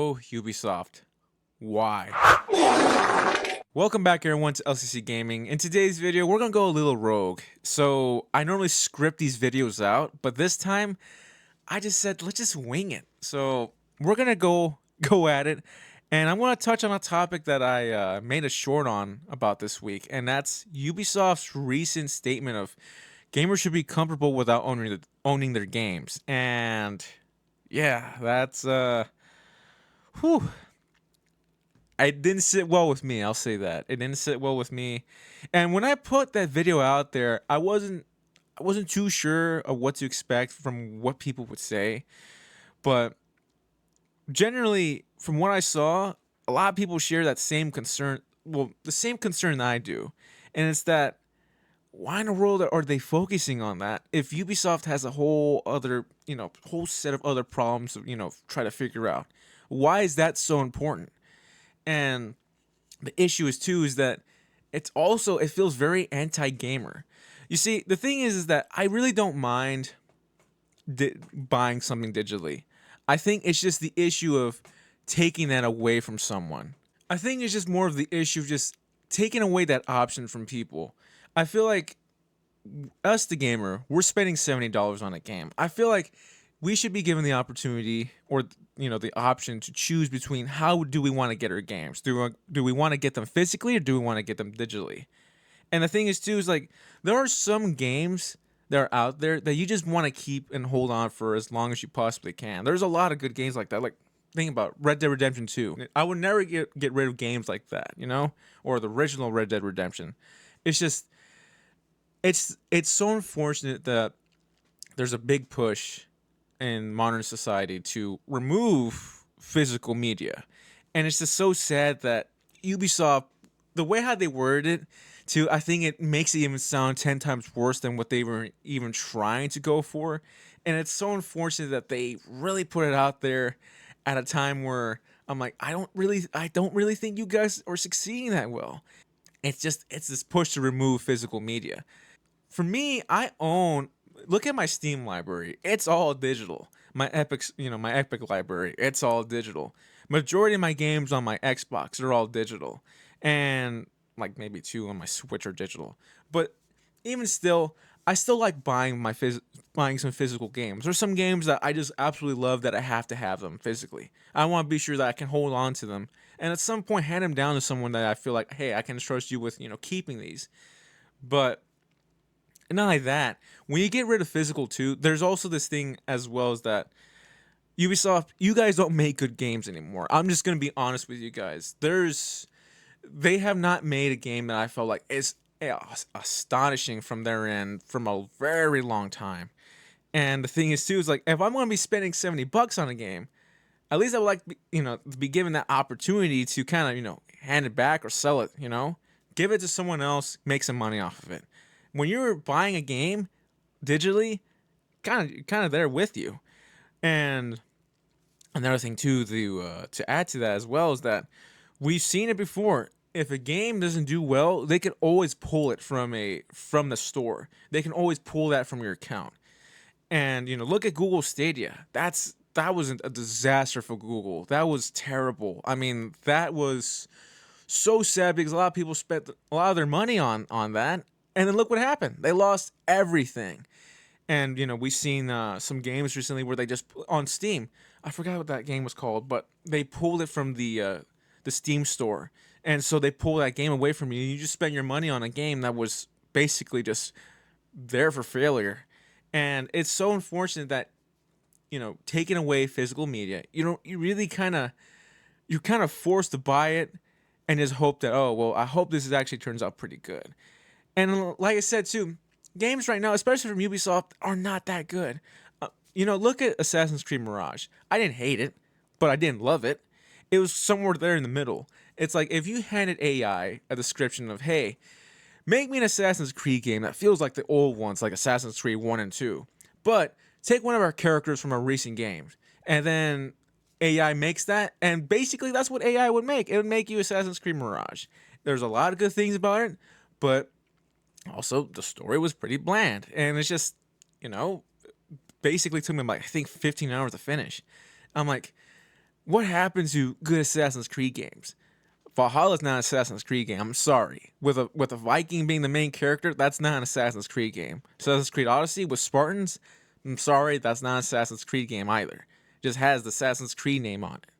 Oh, Ubisoft. Why? Welcome back everyone to LCC Gaming. In today's video, we're gonna go a little rogue. So I normally script these videos out, but this time I just said let's just wing it. So we're gonna go at it, and I'm gonna touch on a topic that I made a short on about this week, and that's Ubisoft's recent statement of gamers should be comfortable without owning their games. And yeah, that's whew. It didn't sit well with me. I'll say that it didn't sit well with me. And when I put that video out there, I wasn't too sure of what to expect from what people would say. But generally, from what I saw, a lot of people share that same concern. Well, the same concern I do, and it's that why in the world are they focusing on that if Ubisoft has a whole other, whole set of other problems, try to figure out why is that so important? And the issue is that it feels very anti-gamer. You see, the thing is that I really don't mind buying something digitally. I think it's just the issue of taking that away from someone. I think it's just more of the issue of just taking away that option from people. I feel like us, the gamer, we're spending $70 on a game. I feel like we should be given the opportunity or the option to choose between how do we want to get our games. Do we want to get them physically or do we want to get them digitally? And the thing is too is like there are some games that are out there that you just want to keep and hold on for as long as you possibly can. There's a lot of good games like that. Like think about Red Dead Redemption 2. I would never get rid of games like that, or the original Red Dead Redemption. It's just it's so unfortunate that there's a big push in modern society to remove physical media. And it's just so sad that Ubisoft, the way how they worded it, I think it makes it even sound 10 times worse than what they were even trying to go for. And it's so unfortunate that they really put it out there at a time where I'm like, I don't really think you guys are succeeding that well. It's this push to remove physical media. For me, look at my Steam library. It's all digital. My Epic library, it's all digital. Majority of my games on my Xbox are all digital. And like maybe 2 on my Switch are digital. But even still, I still like buying some physical games. There's some games that I just absolutely love that I have to have them physically. I want to be sure that I can hold on to them and at some point hand them down to someone that I feel like, hey, I can trust you with, keeping these. But not only that, when you get rid of physical too, there's also this thing as well as that Ubisoft, you guys don't make good games anymore. I'm just gonna be honest with you guys. They have not made a game that I felt like is astonishing from their end from a very long time. And the thing is too is like if I'm gonna be spending $70 on a game, at least I would like to be given that opportunity to kind of hand it back or sell it. Give it to someone else, make some money off of it. When you're buying a game digitally, kind of there with you. And another thing too to add to that as well is that we've seen it before. If a game doesn't do well, they can always pull it from the store. They can always pull that from your account. And look at Google Stadia. That was a disaster for Google. That was terrible. I mean, that was so sad because a lot of people spent a lot of their money on that. And then look what happened. They lost everything. And, we've seen some games recently where they just, on Steam, I forgot what that game was called, but they pulled it from the Steam store. And so they pull that game away from you. You just spend your money on a game that was basically just there for failure. And it's so unfortunate that, taking away physical media, you really you're kind of forced to buy it and just hope that, oh, well, I hope this actually turns out pretty good. And like I said, too, games right now, especially from Ubisoft, are not that good. Look at Assassin's Creed Mirage. I didn't hate it, but I didn't love it. It was somewhere there in the middle. It's like if you handed AI a description of, hey, make me an Assassin's Creed game that feels like the old ones, like Assassin's Creed 1 and 2, but take one of our characters from our recent games, and then AI makes that, and basically that's what AI would make. It would make you Assassin's Creed Mirage. There's a lot of good things about it, but also the story was pretty bland, and it's just, basically took me like I think 15 hours to finish. I'm like, what happened to good Assassin's Creed games? Valhalla's not an Assassin's Creed game. I'm sorry. With a Viking being the main character, that's not an Assassin's Creed game. Assassin's Creed Odyssey with Spartans, I'm sorry, that's not an Assassin's Creed game either. It just has the Assassin's Creed name on it.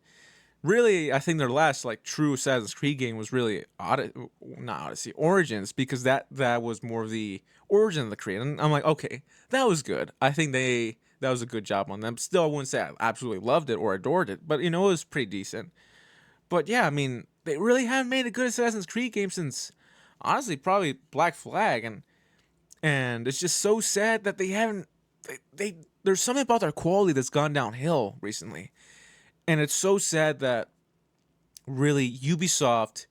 Really, I think their last like true Assassin's Creed game was really not Odyssey, Origins, because that was more of the origin of the Creed. And I'm like, okay, that was good. I think that was a good job on them. Still, I wouldn't say I absolutely loved it or adored it, but it was pretty decent. But yeah, I mean, they really haven't made a good Assassin's Creed game since honestly probably Black Flag, and it's just so sad that they haven't. They there's something about their quality that's gone downhill recently, and it's so sad that really Ubisoft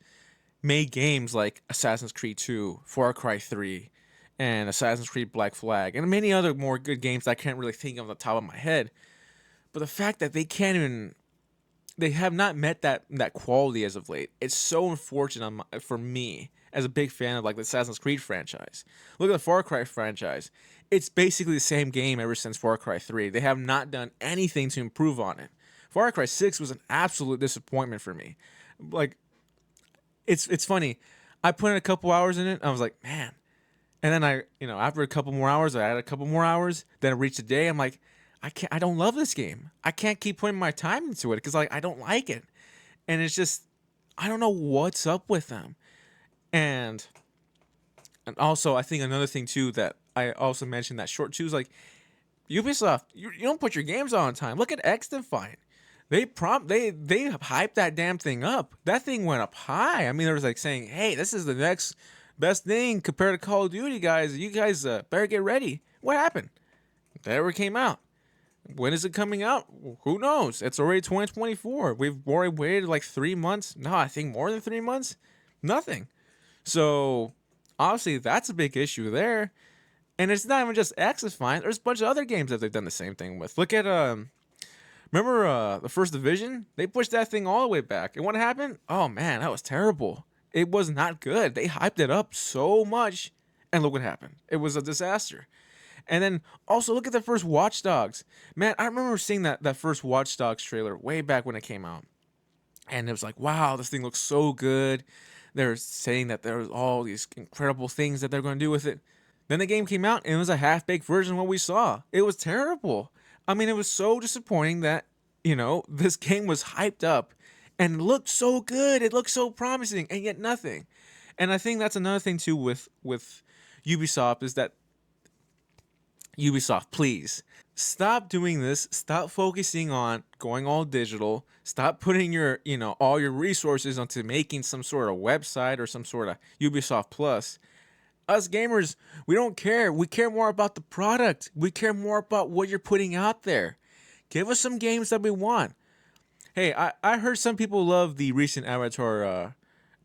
made games like Assassin's Creed 2, Far Cry 3, and Assassin's Creed Black Flag, and many other more good games that I can't really think of on the top of my head. But the fact that they have not met that quality as of late. It's so unfortunate for me as a big fan of like the Assassin's Creed franchise. Look at the Far Cry franchise. It's basically the same game ever since Far Cry 3. They have not done anything to improve on it. Far Cry 6 was an absolute disappointment for me. Like it's funny. I put in a couple hours in it. I was like, man. And then after a couple more hours, I had a couple more hours. Then it reached a day. I'm like, I don't love this game. I can't keep putting my time into it because like I don't like it, and it's just I don't know what's up with them. And also I think another thing too that I also mentioned that short too is like Ubisoft. You don't put your games on time. Look at X Defiant. They hyped that damn thing up. That thing went up high. I mean, there was like saying, hey, this is the next best thing compared to Call of Duty, guys. You guys better get ready. What happened? That never came out. When is it coming out? Who knows? It's already 2024. We've already waited like 3 months. No, I think more than 3 months. Nothing. So obviously that's a big issue there. And it's not even just X is fine. There's a bunch of other games that they've done the same thing with. Look at remember the First Division? They pushed that thing all the way back. And what happened? Oh man, that was terrible. It was not good. They hyped it up so much, and look what happened. It was a disaster. And then also look at the first Watch Dogs. Man, I remember seeing that first Watch Dogs trailer way back when it came out. And it was like, wow, this thing looks so good. They're saying that there was all these incredible things that they're going to do with it. Then the game came out and it was a half-baked version of what we saw. It was terrible. I mean, it was so disappointing that, this game was hyped up and looked so good. It looked so promising and yet nothing. And I think that's another thing too with Ubisoft is that Ubisoft, please stop doing this. Stop focusing on going all digital. Stop putting your, all your resources onto making some sort of website or some sort of Ubisoft Plus. Us gamers, we don't care. We care more about the product. We care more about what you're putting out there. Give us some games that we want. Hey, I heard some people love the recent Avatar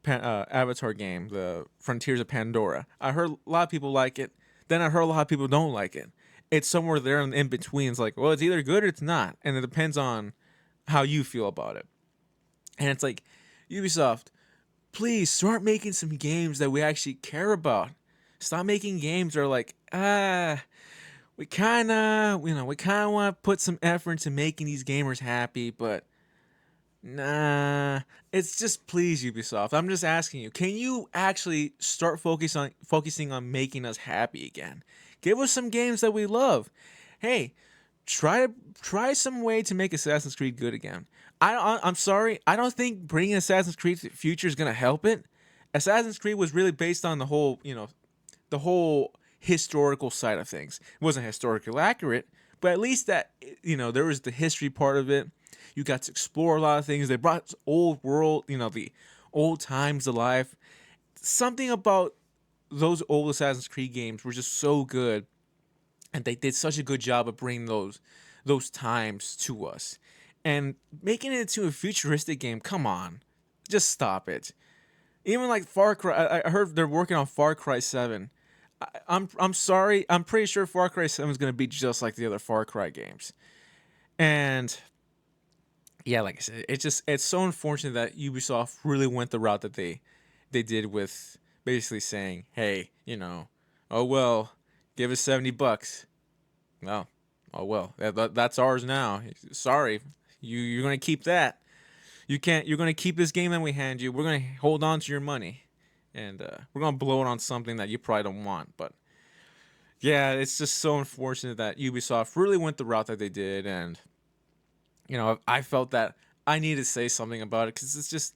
game, the Frontiers of Pandora. I heard a lot of people like it. Then I heard a lot of people don't like it. It's somewhere there in between. It's like, well, it's either good or it's not. And it depends on how you feel about it. And it's like, Ubisoft, please start making some games that we actually care about. Stop making games that are like, we kind of want to put some effort into making these gamers happy, but nah. It's just, please, Ubisoft, I'm just asking you, can you actually start focusing on making us happy again? Give us some games that we love. Hey, try some way to make Assassin's Creed good again. I'm sorry, I don't think bringing Assassin's Creed to the future is gonna help it. Assassin's Creed was really based on the whole historical side of things. It wasn't historically accurate, but at least that there was the history part of it. You got to explore a lot of things. They brought old world, the old times to life. Something about those old Assassin's Creed games were just so good, and they did such a good job of bringing those times to us. And making it into a futuristic game, come on, just stop it. Even like Far Cry, I heard they're working on Far Cry 7. I'm sorry, I'm pretty sure Far Cry 7 is going to be just like the other Far Cry games. And yeah, like I said, it's so unfortunate that Ubisoft really went the route that they did with basically saying, hey, oh well, give us $70. Well, oh well, that's ours now. Sorry, you're gonna keep that. You're gonna keep this game that we hand you. We're gonna hold on to your money, and we're gonna blow it on something that you probably don't want. But yeah, it's just so unfortunate that Ubisoft really went the route that they did, and I felt that I needed to say something about it because it's just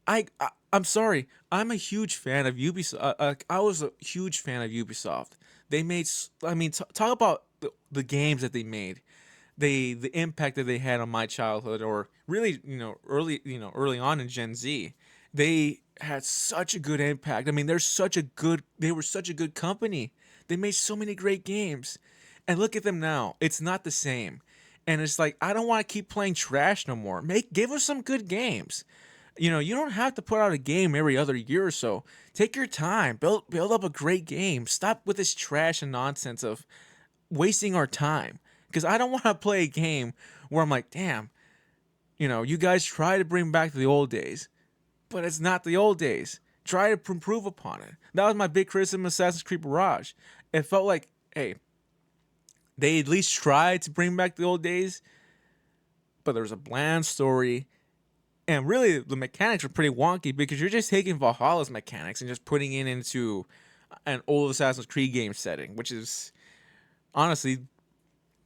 I'm sorry. I'm a huge fan of Ubisoft. I was a huge fan of Ubisoft. They made. I mean, talk about the games that they made. The impact that they had on my childhood, or really, early on in Gen Z. They had such a good impact. I mean, they were such a good company. They made so many great games, and look at them now. It's not the same, and it's like I don't want to keep playing trash no more. Give us some good games. You don't have to put out a game every other year or so. Take your time, build up a great game. Stop with this trash and nonsense of wasting our time. Because I don't want to play a game where I'm like, damn, you guys try to bring back the old days, but it's not the old days. Try to improve upon it. That was my big criticism of Assassin's Creed Mirage. It felt like, hey, they at least tried to bring back the old days, but there was a bland story. And really, the mechanics are pretty wonky because you're just taking Valhalla's mechanics and just putting it into an old Assassin's Creed game setting, which is honestly,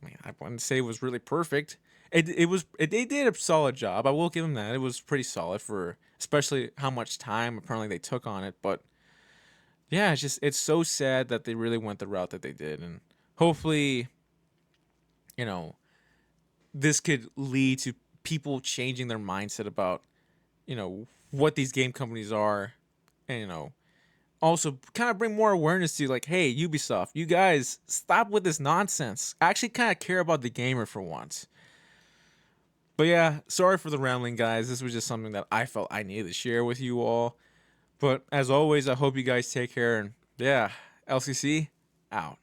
I mean, I wouldn't say it was really perfect. They did a solid job. I will give them that. It was pretty solid for especially how much time apparently they took on it. But yeah, it's so sad that they really went the route that they did, and hopefully, you know, this could lead to people changing their mindset about what these game companies are, and also kind of bring more awareness to like, hey, Ubisoft, you guys stop with this nonsense. Actually kind of care about the gamer for once. But yeah, sorry for the rambling, guys. This was just something that I felt I needed to share with you all. But as always, I hope you guys take care, and yeah, LCC out.